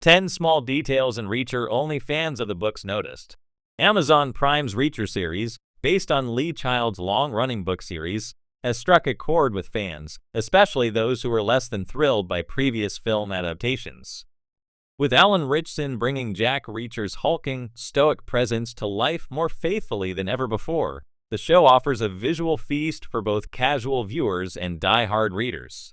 10 Small Details in Reacher Only Fans of the Books Noticed. Amazon Prime's Reacher series, based on Lee Child's long-running book series, has struck a chord with fans, especially those who were less than thrilled by previous film adaptations. With Alan Ritchson bringing Jack Reacher's hulking, stoic presence to life more faithfully than ever before, the show offers a visual feast for both casual viewers and die-hard readers.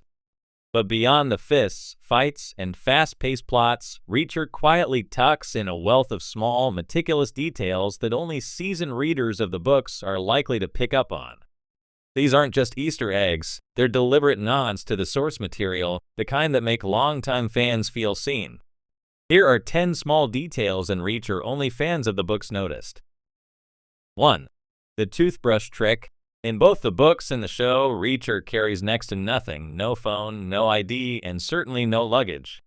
But beyond the fists, fights, and fast-paced plots, Reacher quietly tucks in a wealth of small, meticulous details that only seasoned readers of the books are likely to pick up on. These aren't just Easter eggs, they're deliberate nods to the source material, the kind that make longtime fans feel seen. Here are 10 small details in Reacher only fans of the books noticed. 1. The toothbrush trick. In both the books and the show, Reacher carries next to nothing, no phone, no ID, and certainly no luggage.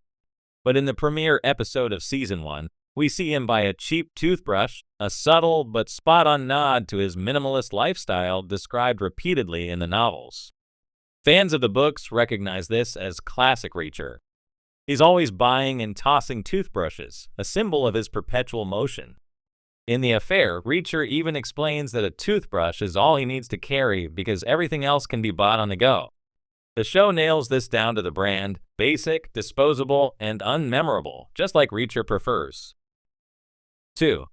But in the premiere episode of Season 1, we see him buy a cheap toothbrush, a subtle but spot-on nod to his minimalist lifestyle described repeatedly in the novels. Fans of the books recognize this as classic Reacher. He's always buying and tossing toothbrushes, a symbol of his perpetual motion. In The Affair, Reacher even explains that a toothbrush is all he needs to carry because everything else can be bought on the go. The show nails this down to the brand, basic, disposable, and unmemorable, just like Reacher prefers. 2.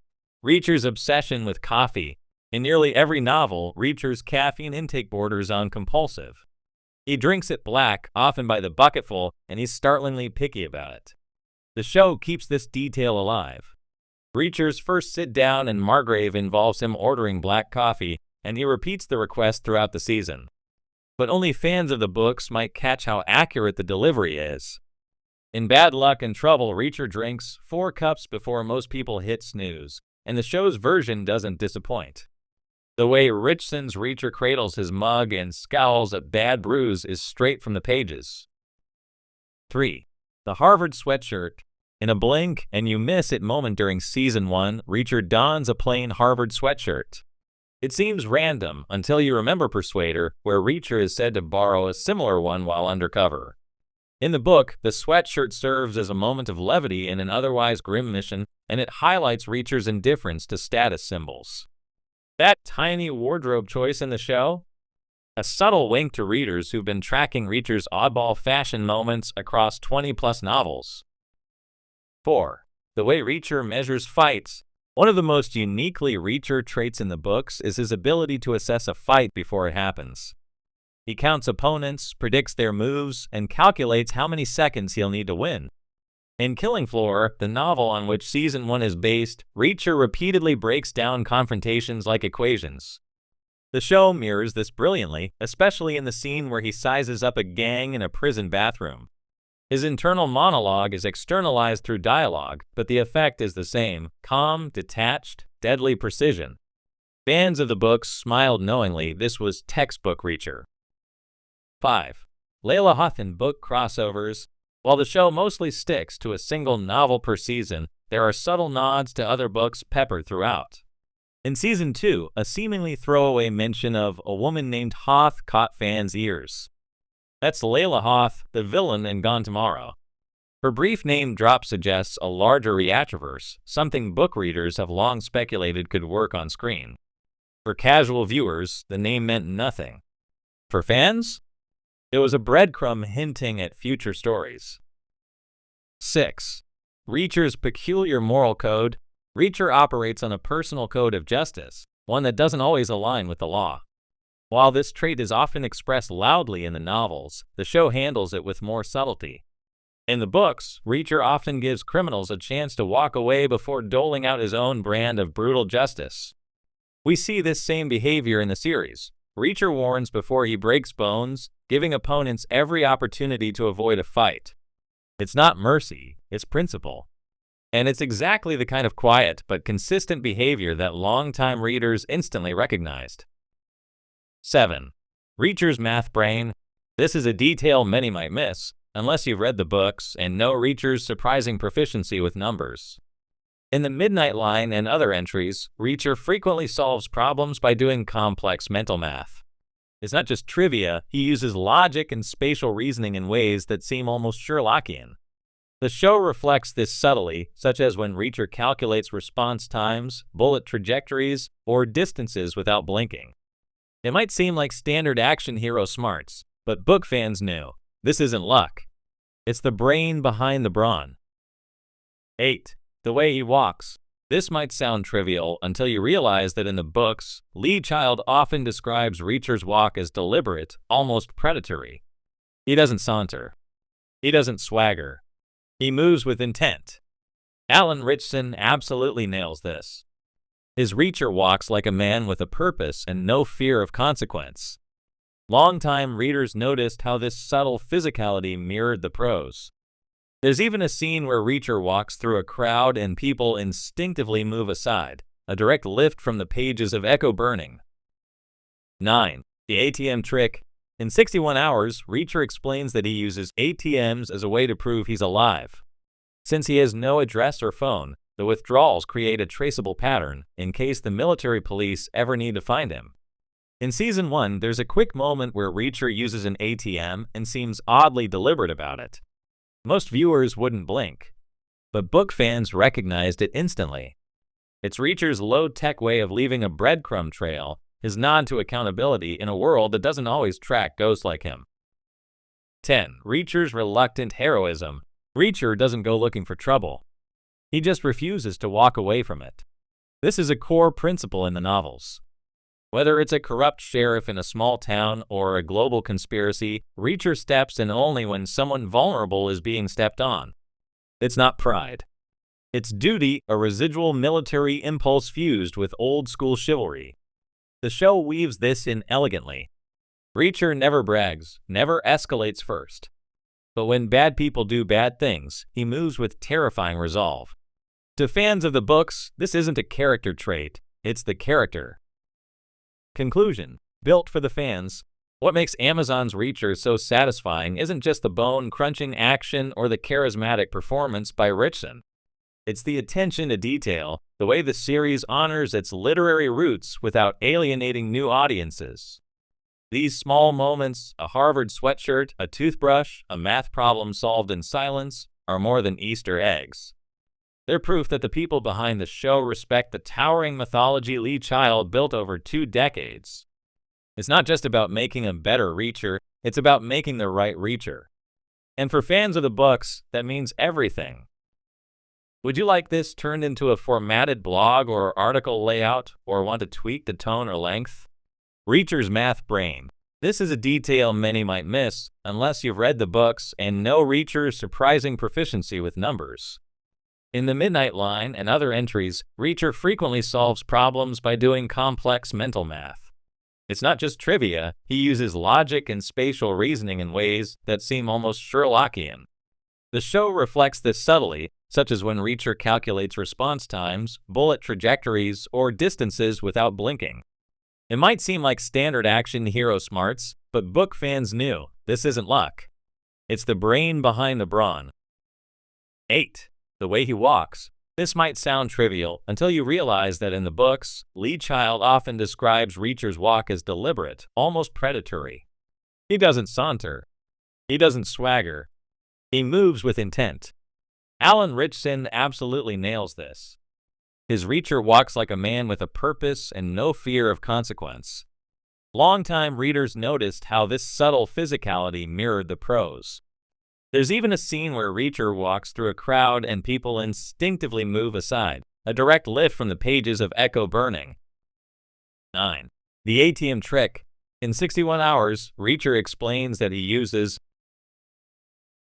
Reacher's obsession with coffee. In nearly every novel, Reacher's caffeine intake borders on compulsive. He drinks it black, often by the bucketful, and he's startlingly picky about it. The show keeps this detail alive. Reacher's first sit-down in Margrave involves him ordering black coffee, and he repeats the request throughout the season. But only fans of the books might catch how accurate the delivery is. In Bad Luck and Trouble, Reacher drinks 4 cups before most people hit snooze, and the show's version doesn't disappoint. The way Ritchson's Reacher cradles his mug and scowls at bad brews is straight from the pages. 3. The Harvard sweatshirt. In a blink and you miss it moment during Season 1, Reacher dons a plain Harvard sweatshirt. It seems random until you remember Persuader, where Reacher is said to borrow a similar one while undercover. In the book, the sweatshirt serves as a moment of levity in an otherwise grim mission, and it highlights Reacher's indifference to status symbols. That tiny wardrobe choice in the show? A subtle wink to readers who've been tracking Reacher's oddball fashion moments across 20-plus novels. 4. The way Reacher measures fights. One of the most uniquely Reacher traits in the books is his ability to assess a fight before it happens. He counts opponents, predicts their moves, and calculates how many seconds he'll need to win. In Killing Floor, the novel on which Season 1 is based, Reacher repeatedly breaks down confrontations like equations. The show mirrors this brilliantly, especially in the scene where he sizes up a gang in a prison bathroom. His internal monologue is externalized through dialogue, but the effect is the same: calm, detached, deadly precision. Fans of the books smiled knowingly this was textbook Reacher. 5. Layla Hawthorne book crossovers. While the show mostly sticks to a single novel per season, there are subtle nods to other books peppered throughout. In Season 2, a seemingly throwaway mention of a woman named Hoth caught fans' ears. That's Layla Hoth, the villain in Gone Tomorrow. Her brief name drop suggests a larger Reacherverse, something book readers have long speculated could work on screen. For casual viewers, the name meant nothing. For fans, it was a breadcrumb hinting at future stories. 6. Reacher's peculiar moral code. Reacher operates on a personal code of justice, one that doesn't always align with the law. While this trait is often expressed loudly in the novels, the show handles it with more subtlety. In the books, Reacher often gives criminals a chance to walk away before doling out his own brand of brutal justice. We see this same behavior in the series. Reacher warns before he breaks bones, giving opponents every opportunity to avoid a fight. It's not mercy, it's principle. And it's exactly the kind of quiet but consistent behavior that longtime readers instantly recognized. 7. Reacher's math brain. This is a detail many might miss, unless you've read the books and know Reacher's surprising proficiency with numbers. In the Midnight Line and other entries, Reacher frequently solves problems by doing complex mental math. It's not just trivia, he uses logic and spatial reasoning in ways that seem almost Sherlockian. The show reflects this subtly, such as when Reacher calculates response times, bullet trajectories, or distances without blinking. It might seem like standard action hero smarts, but book fans knew this isn't luck. It's the brain behind the brawn. 8. The way he walks. This might sound trivial until you realize that in the books, Lee Child often describes Reacher's walk as deliberate, almost predatory. He doesn't saunter. He doesn't swagger. He moves with intent. Alan Ritchson absolutely nails this. His Reacher walks like a man with a purpose and no fear of consequence. Longtime readers noticed how this subtle physicality mirrored the prose. There's even a scene where Reacher walks through a crowd and people instinctively move aside, a direct lift from the pages of Echo Burning. 9. The ATM trick. In 61 Hours, Reacher explains that he uses ATMs as a way to prove he's alive. Since he has no address or phone, the withdrawals create a traceable pattern in case the military police ever need to find him. In Season 1, there's a quick moment where Reacher uses an ATM and seems oddly deliberate about it. Most viewers wouldn't blink, but book fans recognized it instantly. It's Reacher's low-tech way of leaving a breadcrumb trail, his nod to accountability in a world that doesn't always track ghosts like him. 10. Reacher's reluctant heroism. Reacher doesn't go looking for trouble. He just refuses to walk away from it. This is a core principle in the novels. Whether it's a corrupt sheriff in a small town or a global conspiracy, Reacher steps in only when someone vulnerable is being stepped on. It's not pride. It's duty, a residual military impulse fused with old-school chivalry. The show weaves this in elegantly. Reacher never brags, never escalates first. But when bad people do bad things, he moves with terrifying resolve. To fans of the books, this isn't a character trait, it's the character. Conclusion. Built for the fans. What makes Amazon's Reacher so satisfying isn't just the bone-crunching action or the charismatic performance by Ritchson. It's the attention to detail, the way the series honors its literary roots without alienating new audiences. These small moments, a Harvard sweatshirt, a toothbrush, a math problem solved in silence, are more than Easter eggs. They're proof that the people behind the show respect the towering mythology Lee Child built over 2 decades. It's not just about making a better Reacher, it's about making the right Reacher. And for fans of the books, that means everything. Would you like this turned into a formatted blog or article layout, or want to tweak the tone or length? Reacher's Math Brain. This is a detail many might miss, unless you've read the books and know Reacher's surprising proficiency with numbers. In the Midnight Line and other entries, Reacher frequently solves problems by doing complex mental math. It's not just trivia, he uses logic and spatial reasoning in ways that seem almost Sherlockian. The show reflects this subtly, such as when Reacher calculates response times, bullet trajectories, or distances without blinking. It might seem like standard action hero smarts, but book fans knew this isn't luck. It's the brain behind the brawn. 8. The way he walks. This might sound trivial until you realize that in the books, Lee Child often describes Reacher's walk as deliberate, almost predatory. He doesn't saunter. He doesn't swagger. He moves with intent. Alan Ritchson absolutely nails this. His Reacher walks like a man with a purpose and no fear of consequence. Longtime readers noticed how this subtle physicality mirrored the prose. There's even a scene where Reacher walks through a crowd and people instinctively move aside, a direct lift from the pages of Echo Burning. 9. The ATM trick. In 61 Hours, Reacher explains that he uses